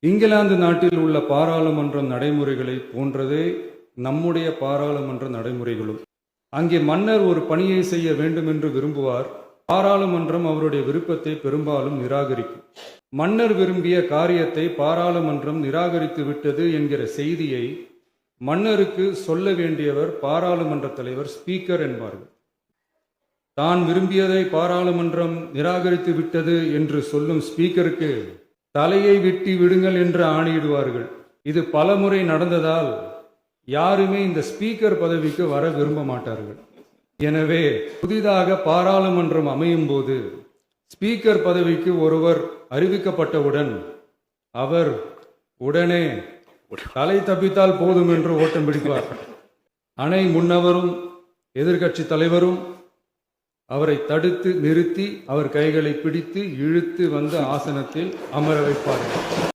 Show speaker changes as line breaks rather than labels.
இங்கிலாந்து நாட்டில் உள்ள பாராளுமன்ற நடைமுறைகளை போன்றதே நம்முடைய பாராளுமன்ற நடைமுறைகளும். அங்கே மன்னர் ஒரு பணியை செய்ய வேண்டும் என்று விரும்புவார். பாராளுமன்றம் அவருடைய விருப்பத்தை பெரும்பாலும் நிராகரிக்கும். மன்னர் விரும்பிய காரியத்தை பாராளுமன்றம் நிராகரித்து விட்டது என்கிற செய்தியை மன்னருக்கு சொல்ல வேண்டியவர் பாராளுமன்ற தலைவர், ஸ்பீக்கர் என்பார்கள். தான் விரும்பியதை பாராளுமன்றம் நிராகரித்து விட்டது என்று சொல்லும் ஸ்பீக்கருக்கு தலையை வெட்டி விடுங்கள் என்று ஆணையிடுவார்கள். இது பலமுறை நடந்ததால் யாருமே இந்த ஸ்பீக்கர் பதவிக்கு வர விரும்ப மாட்டார்கள். எனவே புதிதாக பாராளுமன்றம் அமையும் போது ஸ்பீக்கர் பதவிக்கு ஒருவர் அறிவிக்கப்பட்டவுடன் அவர் உடனே தலை தப்பித்தால் போதும் என்று ஓட்டம் பிடிப்பார். அணை முன்னவரும் எதிர்கட்சி தலைவரும் அவரை தடுத்து நிறுத்தி அவர் கைகளை பிடித்து இழுத்து வந்து ஆசனத்தில் அமர வைப்பார்கள்.